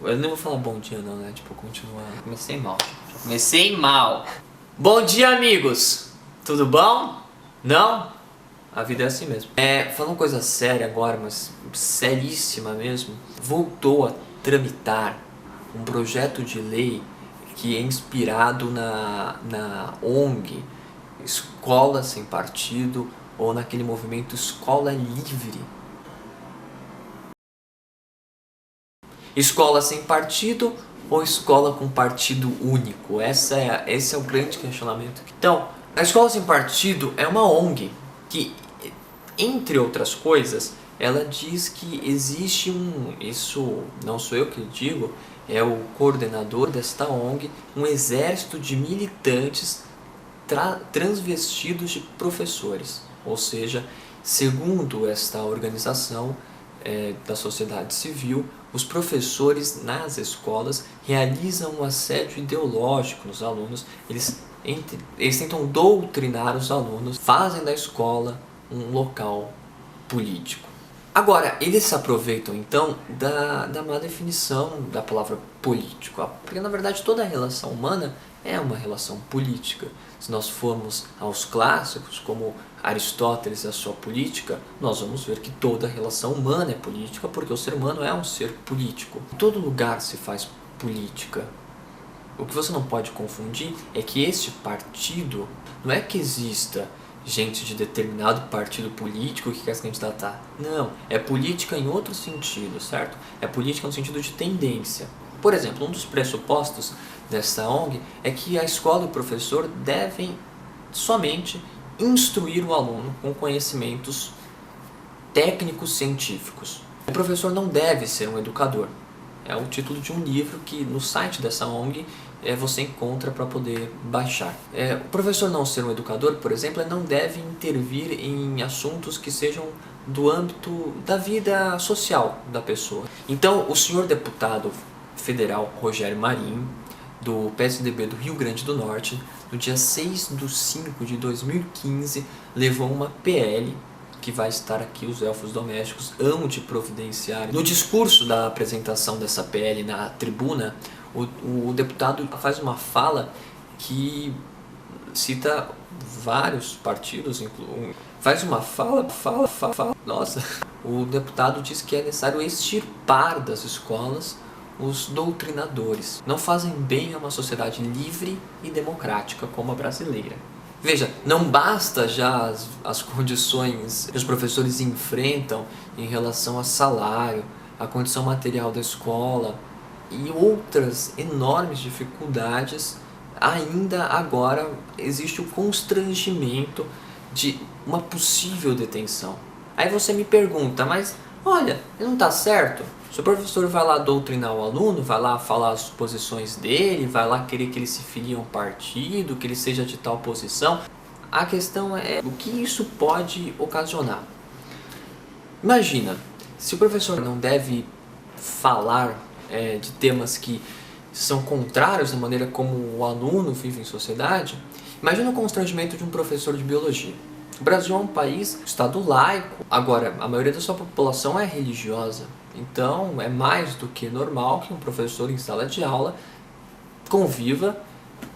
Eu não vou falar bom dia não, né? Tipo, continuar. Comecei mal. Comecei mal. Bom dia, amigos! Tudo bom? Não? A vida é assim mesmo. Falando coisa séria agora, mas seríssima mesmo. Voltou a tramitar um projeto de lei que é inspirado na ONG, Escola Sem Partido, ou naquele movimento Escola Livre. Escola sem partido ou escola com partido único? Esse é o grande questionamento. Então, a Escola Sem Partido é uma ONG que, entre outras coisas, ela diz que existe isso não sou eu que digo, é o coordenador desta ONG, um exército de militantes transvestidos de professores. Ou seja, segundo esta organização da sociedade civil, os professores nas escolas realizam um assédio ideológico nos alunos, eles tentam doutrinar os alunos, fazem da escola um local político. Agora, eles se aproveitam então da má definição da palavra político, porque na verdade toda relação humana é uma relação política. Se nós formos aos clássicos, como Aristóteles e a sua política, nós vamos ver que toda relação humana é política, porque o ser humano é um ser político. Em todo lugar se faz política. O que você não pode confundir é que este partido, não é que exista gente de determinado partido político que quer se candidatar. Não, é política em outro sentido, certo? É política no sentido de tendência. Por exemplo, um dos pressupostos dessa ONG é que a escola e o professor devem somente instruir o aluno com conhecimentos técnicos científicos. O professor não deve ser um educador. É o título de um livro que no site dessa ONG você encontra para poder baixar. O professor não ser um educador, por exemplo, não deve intervir em assuntos que sejam do âmbito da vida social da pessoa. Então, o senhor deputado federal Rogério Marinho, do PSDB do Rio Grande do Norte, no dia 6/5/2015, levou uma PL que vai estar aqui, os elfos domésticos hão de providenciar. No discurso da apresentação dessa PL na tribuna, o deputado faz uma fala que cita vários partidos, faz uma fala. Nossa! O deputado diz que é necessário extirpar das escolas os doutrinadores. Não fazem bem a uma sociedade livre e democrática como a brasileira. Veja, não basta já as condições que os professores enfrentam em relação a salário, a condição material da escola e outras enormes dificuldades, ainda agora existe o constrangimento de uma possível detenção. Aí você me pergunta, mas olha, não está certo? Se o professor vai lá doutrinar o aluno, vai lá falar as posições dele, vai lá querer que ele se filie a um partido, que ele seja de tal posição, a questão é o que isso pode ocasionar. Imagina, se o professor não deve falar de temas que são contrários da maneira como o aluno vive em sociedade, imagina o constrangimento de um professor de biologia. O Brasil é um país, estado laico, agora a maioria da sua população é religiosa. Então é mais do que normal que um professor em sala de aula conviva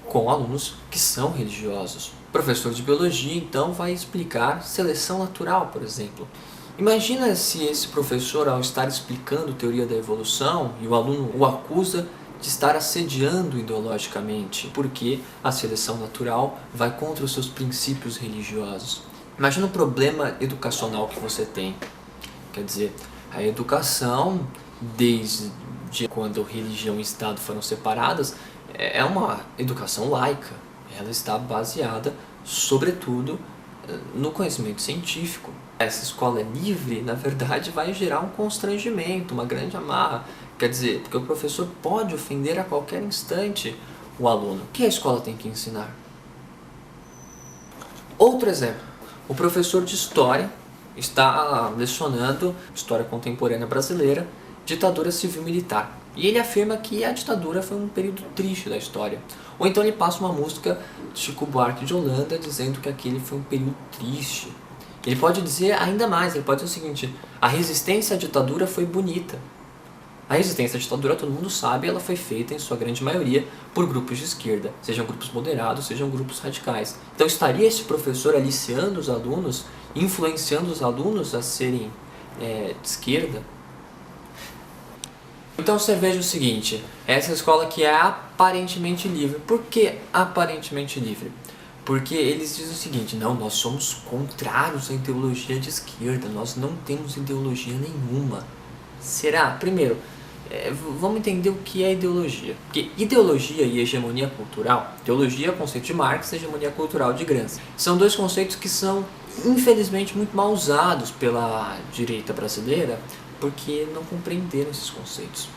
com alunos que são religiosos. O professor de biologia então vai explicar seleção natural, por exemplo. Imagina se esse professor, ao estar explicando teoria da evolução, e o aluno o acusa de estar assediando ideologicamente, porque a seleção natural vai contra os seus princípios religiosos. Imagina o problema educacional que você tem. Quer dizer, a educação, desde quando religião e Estado foram separadas, é uma educação laica. Ela está baseada, sobretudo, no conhecimento científico. Essa escola livre, na verdade, vai gerar um constrangimento, uma grande amarra. Quer dizer, porque o professor pode ofender a qualquer instante o aluno. O que a escola tem que ensinar? Outro exemplo. O professor de História está lecionando História Contemporânea Brasileira, ditadura civil-militar. E ele afirma que a ditadura foi um período triste da história. Ou então ele passa uma música de Chico Buarque de Holanda dizendo que aquele foi um período triste. Ele pode dizer ainda mais, ele pode dizer o seguinte: a resistência à ditadura foi bonita. A resistência à ditadura, todo mundo sabe, ela foi feita em sua grande maioria por grupos de esquerda, sejam grupos moderados, sejam grupos radicais. Então estaria esse professor aliciando os alunos, influenciando os alunos a serem de esquerda? Então você veja o seguinte, essa escola que é aparentemente livre. Por que aparentemente livre? Porque eles dizem o seguinte, não, nós somos contrários à ideologia de esquerda, nós não temos ideologia nenhuma. Será? Primeiro, vamos entender o que é ideologia. Porque ideologia e hegemonia cultural, ideologia é o conceito de Marx, hegemonia cultural de Gramsci. São dois conceitos que são, infelizmente, muito mal usados pela direita brasileira, porque não compreenderam esses conceitos.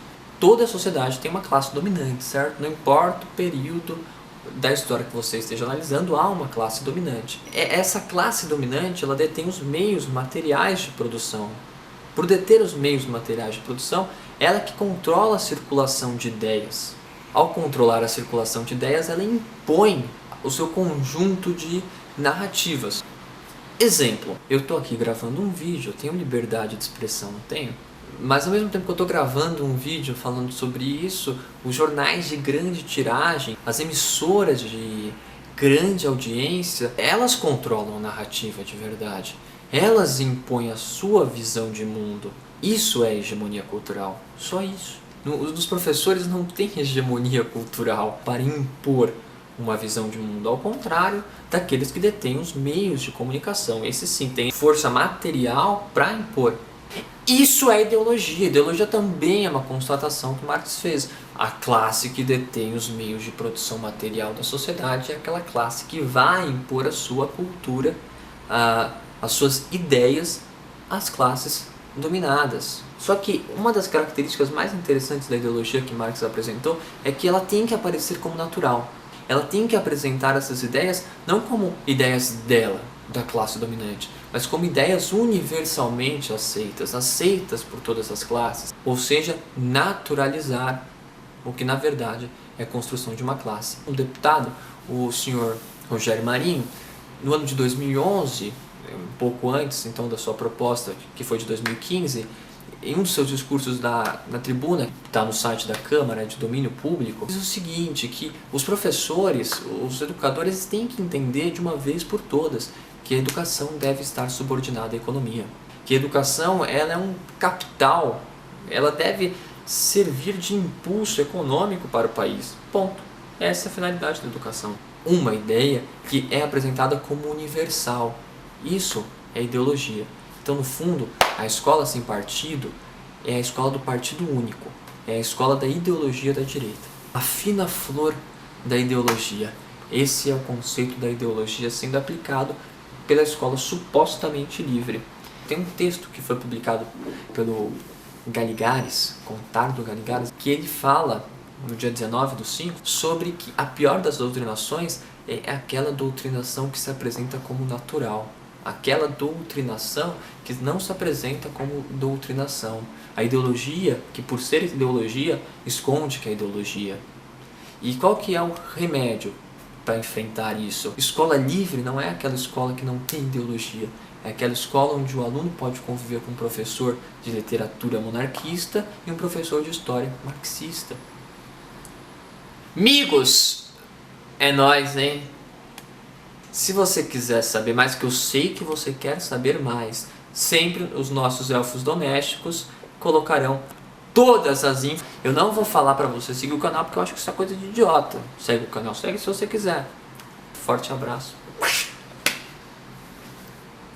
Toda a sociedade tem uma classe dominante, certo? Não importa o período da história que você esteja analisando, há uma classe dominante. Essa classe dominante, ela detém os meios materiais de produção. Por deter os meios materiais de produção, ela que controla a circulação de ideias. Ao controlar a circulação de ideias, ela impõe o seu conjunto de narrativas. Exemplo, eu estou aqui gravando um vídeo, eu tenho liberdade de expressão, não tenho? Mas ao mesmo tempo que eu estou gravando um vídeo falando sobre isso, os jornais de grande tiragem, as emissoras de grande audiência, elas controlam a narrativa de verdade. Elas impõem a sua visão de mundo. Isso é hegemonia cultural. Só isso. Os professores não têm hegemonia cultural para impor uma visão de mundo, ao contrário daqueles que detêm os meios de comunicação. Esses sim têm força material para impor. Isso é ideologia. Ideologia também é uma constatação que Marx fez. A classe que detém os meios de produção material da sociedade é aquela classe que vai impor a sua cultura, as suas ideias às classes dominadas. Só que uma das características mais interessantes da ideologia que Marx apresentou é que ela tem que aparecer como natural. Ela tem que apresentar essas ideias não como ideias dela, da classe dominante, mas como ideias universalmente aceitas por todas as classes. Ou seja, naturalizar o que na verdade é a construção de uma classe. Um deputado, o senhor Rogério Marinho, no ano de 2011, um pouco antes então da sua proposta, que foi de 2015, em um dos seus discursos na tribuna, que está no site da Câmara de domínio público, diz o seguinte, que os professores, os educadores têm que entender de uma vez por todas que a educação deve estar subordinada à economia, que a educação ela é um capital, ela deve servir de impulso econômico para o país. Ponto. Essa é a finalidade da educação. Uma ideia que é apresentada como universal. Isso é ideologia. Então, no fundo, a escola sem partido é a escola do partido único, é a escola da ideologia da direita. A fina flor da ideologia. Esse é o conceito da ideologia sendo aplicado pela escola supostamente livre. Tem um texto que foi publicado pelo Galigares, Contardo Galigares, que ele fala, no dia 19/5, sobre que a pior das doutrinações é aquela doutrinação que se apresenta como natural. Aquela doutrinação que não se apresenta como doutrinação. A ideologia, que por ser ideologia, esconde que é ideologia. E qual que é o remédio para enfrentar isso? Escola livre não é aquela escola que não tem ideologia. É aquela escola onde o aluno pode conviver com um professor de literatura monarquista e um professor de história marxista. Amigos, é nóis, hein? Se você quiser saber mais, que eu sei que você quer saber mais, sempre os nossos elfos domésticos colocarão todas as infos. Eu não vou falar pra você seguir o canal, porque eu acho que isso é coisa de idiota. Segue o canal, segue se você quiser. Forte abraço.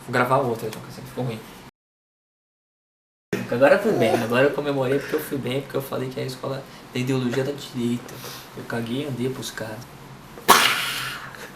Vou gravar outra, então, que ficou ruim. Agora eu fui bem, agora eu comemorei porque eu fui bem, porque eu falei que é a escola da ideologia da direita. Eu caguei e andei pros caras.